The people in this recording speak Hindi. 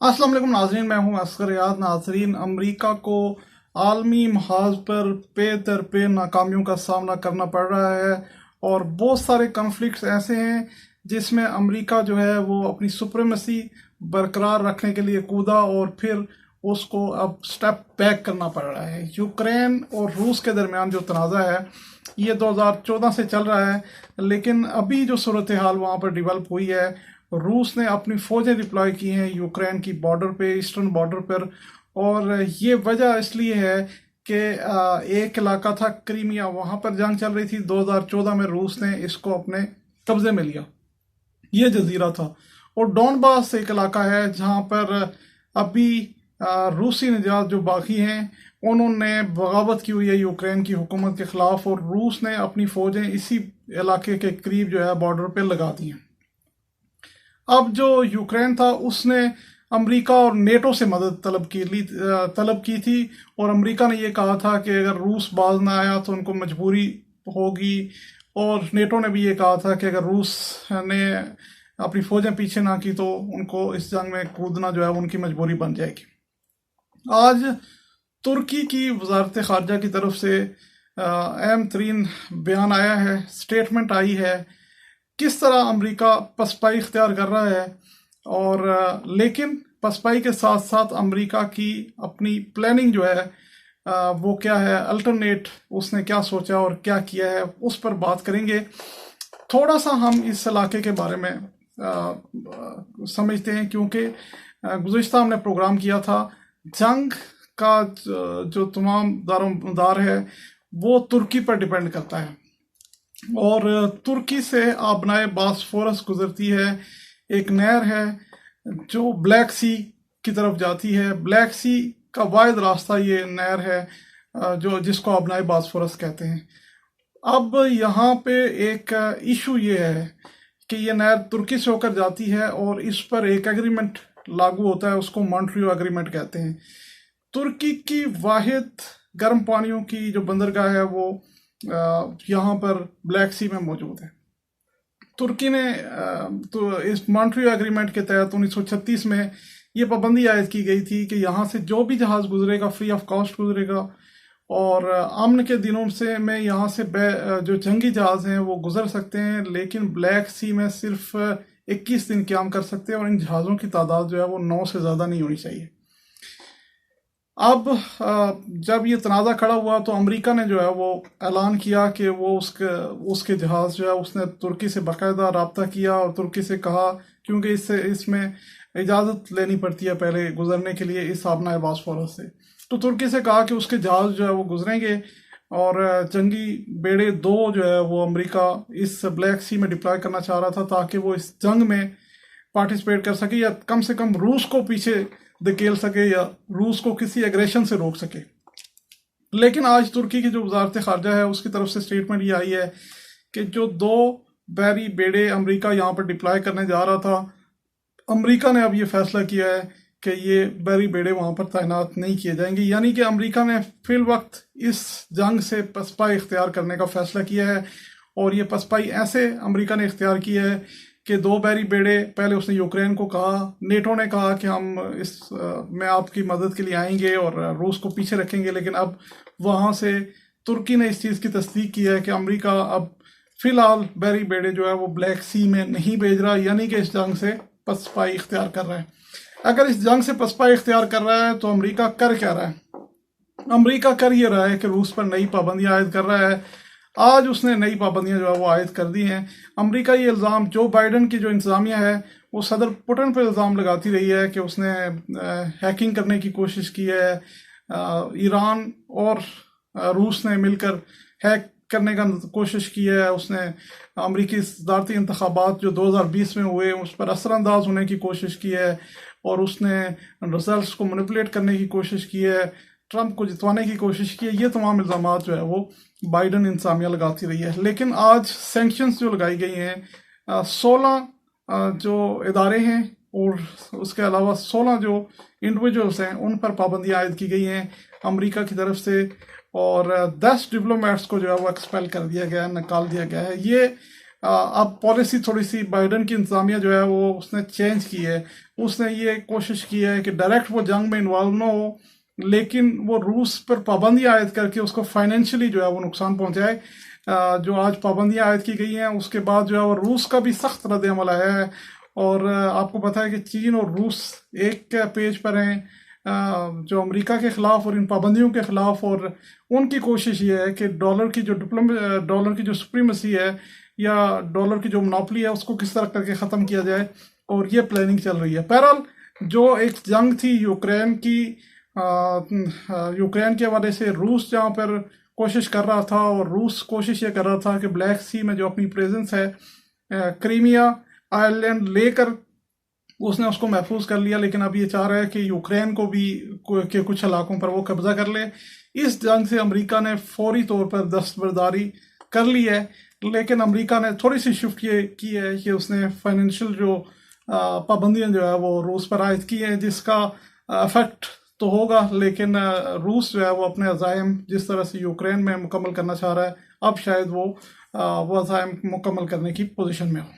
अस्सलाम वालेकुम नाजरीन, मैं हूं असगर याद। नाजरीन, अमेरिका को आलमी महाज पर पे दर पे नाकामियों का सामना करना पड़ रहा है और बहुत सारे कन्फ्लिक्ट्स ऐसे हैं जिसमें अमेरिका जो है वो अपनी सुप्रीमेसी बरकरार रखने के लिए कूदा और फिर उसको अब स्टेप बैक करना पड़ रहा है। यूक्रेन और रूस के दरमियान जो तनाज़ा है ये 2014 से चल रहा है, लेकिन अभी जो सूरत हाल वहाँ पर डेवलप हुई है, रूस ने अपनी फौजें डिप्लॉय की हैं यूक्रेन की बॉर्डर पे, ईस्टर्न बॉर्डर पर। और ये वजह इसलिए है कि एक इलाका था क्रीमिया, वहाँ पर जंग चल रही थी। 2014 में रूस ने इसको अपने कब्जे में लिया, ये जजीरा था। और डॉनबास एक इलाका है जहाँ पर अभी रूसी निजात जो बाकी हैं उन्होंने बगावत की हुई है यूक्रेन की हुकूमत के खिलाफ, और रूस ने अपनी फौजें इसी इलाके के करीब जो है बॉर्डर पे लगा दी हैं। अब जो यूक्रेन था उसने अमेरिका और नेटो से मदद तलब की थी, और अमेरिका ने ये कहा था कि अगर रूस बाज ना आया तो उनको मजबूरी होगी, और नेटो ने भी ये कहा था कि अगर रूस ने अपनी फौजें पीछे ना की तो उनको इस जंग में कूदना जो है उनकी मजबूरी बन जाएगी। आज तुर्की की वजारत खारजा की तरफ से अहम तरीन बयान आया है, स्टेटमेंट आई है किस तरह अमेरिका पसपाई इख्तियार कर रहा है। और लेकिन पसपाई के साथ साथ अमेरिका की अपनी प्लानिंग जो है वो क्या है, अल्टरनेट उसने क्या सोचा और क्या किया है, उस पर बात करेंगे। थोड़ा सा हम इस इलाके के बारे में समझते हैं, क्योंकि गुज़िश्ता हमने प्रोग्राम किया था जंग का जो तमाम दारोमदार है वो तुर्की पर डिपेंड करता है, और तुर्की से आबनाए बास्फोरस गुजरती है, एक नहर है जो ब्लैक सी की तरफ जाती है। ब्लैक सी का वाहिद रास्ता ये नहर है जो जिसको आबनाए बास्फोरस कहते हैं। अब यहाँ पे एक इशू ये है कि ये नहर तुर्की से होकर जाती है और इस पर एक एग्रीमेंट लागू होता है, उसको मॉन्ट्रियो एग्रीमेंट कहते हैं। तुर्की की वाहिद गर्म पानियों की जो बंदरगाह है वो यहाँ पर ब्लैक सी में मौजूद है। तुर्की ने तो इस मॉन्ट्रियो एग्रीमेंट के तहत 1936 में ये पाबंदी आयद की गई थी कि यहाँ से जो भी जहाज़ गुजरेगा फ्री ऑफ कॉस्ट गुजरेगा, और अमन के दिनों से में यहाँ से जो जंगी जहाज़ हैं वो गुजर सकते हैं, लेकिन ब्लैक सी में सिर्फ 21 दिन क्याम कर सकते हैं, और इन जहाज़ों की तादाद जो है वो 9 से ज़्यादा नहीं होनी चाहिए। अब जब ये तनाज़ा खड़ा हुआ तो अमेरिका ने जो है वो ऐलान किया कि वो उसके जहाज़ जो है उसने तुर्की से बाकायदा रब्ता किया और तुर्की से कहा, क्योंकि इसमें इजाज़त लेनी पड़ती है पहले गुजरने के लिए इस आबनाए बास्फोरस से। तो तुर्की से कहा कि उसके जहाज़ जो है वो गुजरेंगे, और जंगी बेड़े 2 जो है वो अमेरिका इस ब्लैक सी में डिप्लॉय करना चाह रहा था ताकि वो इस जंग में पार्टिसिपेट कर सके, या कम से कम रूस को पीछे धकेल सके या रूस को किसी एग्रेशन से रोक सके। लेकिन आज तुर्की की जो वजारत खारजा है उसकी तरफ से स्टेटमेंट ये आई है कि जो 2 बैरी बेड़े अमेरिका यहाँ पर डिप्लॉय करने जा रहा था, अमेरिका ने अब ये फैसला किया है कि ये बैरी बेड़े वहाँ पर तैनात नहीं किए जाएंगे। यानी कि अमेरिका ने फिल वक्त इस जंग से पसपाई इख्तियार करने का फैसला किया है, और ये पसपाई ऐसे अमेरिका ने इख्तियार की है कि 2 बैरी बेड़े, पहले उसने यूक्रेन को कहा, नेटो ने कहा कि हम इस में आपकी मदद के लिए आएंगे और रूस को पीछे रखेंगे, लेकिन अब वहाँ से तुर्की ने इस चीज़ की तस्दीक की है कि अमेरिका अब फिलहाल बैरी बेड़े जो है वो ब्लैक सी में नहीं भेज रहा, यानी कि इस जंग से पसपाई इख्तियार कर रहा है। अगर इस जंग से पसपाई इख्तियार कर रहा है तो अमेरिका कर क्या रहा है? अमेरिका कर ये रहा है कि रूस पर नई पाबंदियां आयद कर रहा है। आज उसने नई पाबंदियां जो है वो आयद कर दी हैं। अमेरिका ये इल्ज़ाम, जो बाइडन की जो इंतज़ामिया है वो सदर पुतिन पर इल्ज़ाम लगाती रही है कि उसने हैकिंग करने की कोशिश की है। ईरान और रूस ने मिलकर हैक करने का कोशिश की है। उसने अमेरिकी सदारती इंतखाबात जो 2020 में हुए उस पर असरअंदाज होने की कोशिश की है, और उसने रिजल्ट्स को मैनिपुलेट करने की कोशिश की है, ट्रंप को जितवाने की कोशिश की है। ये तमाम इल्ज़ाम जो है वो बाइडन इंतज़ामिया लगाती रही है। लेकिन आज सैंक्शंस जो लगाई गई हैं, 16 जो इदारे हैं और उसके अलावा 16 जो इंडिविजुअल्स हैं उन पर पाबंदियाँ आयद की गई हैं अमेरिका की तरफ से, और 10 डिप्लोमेट्स को जो है वो एक्सपेल कर दिया गया है, निकाल दिया गया है। ये अब पॉलिसी थोड़ी सी बाइडन की इंतजामिया जो है वो उसने चेंज की है। उसने ये कोशिश की है कि डायरेक्ट वो जंग में इन्वॉल्व ना हो, लेकिन वो रूस पर पाबंदियां आयद करके उसको फाइनेंशियली जो है वो नुकसान पहुंचाए। जो आज पाबंदियां आयद की गई हैं उसके बाद जो है वो रूस का भी सख्त रद्द अमल आया है। और आपको पता है कि चीन और रूस एक पेज पर हैं, जो अमेरिका के खिलाफ और इन पाबंदियों के खिलाफ। और उनकी कोशिश ये है कि डॉलर की जो सुप्रीमेसी है या डॉलर की जो मोनोपोली है उसको किस तरह करके ख़त्म किया जाए, और ये प्लानिंग चल रही है। बहरहाल जो एक जंग थी यूक्रेन की, यूक्रेन के हवाले से रूस जहाँ पर कोशिश कर रहा था, और रूस कोशिश ये कर रहा था कि ब्लैक सी में जो अपनी प्रेजेंस है, क्रीमिया आयरलैंड लेकर उसने उसको महफूज कर लिया, लेकिन अब ये चाह रहा है कि यूक्रेन को भी के कुछ इलाकों पर वो कब्जा कर ले। इस जंग से अमेरिका ने फौरी तौर पर दस्तबरदारी कर ली है, लेकिन अमेरिका ने थोड़ी सी शिफ्ट की है कि उसने फाइनेंशियल जो पाबंदियां जो है वो रूस पर आयद की है, जिसका इफेक्ट तो होगा, लेकिन रूस जो है वो अपने अज़ायम जिस तरह से यूक्रेन में मुकम्मल करना चाह रहा है, अब शायद वो अज़ायम मुकम्मल करने की पोजीशन में हो।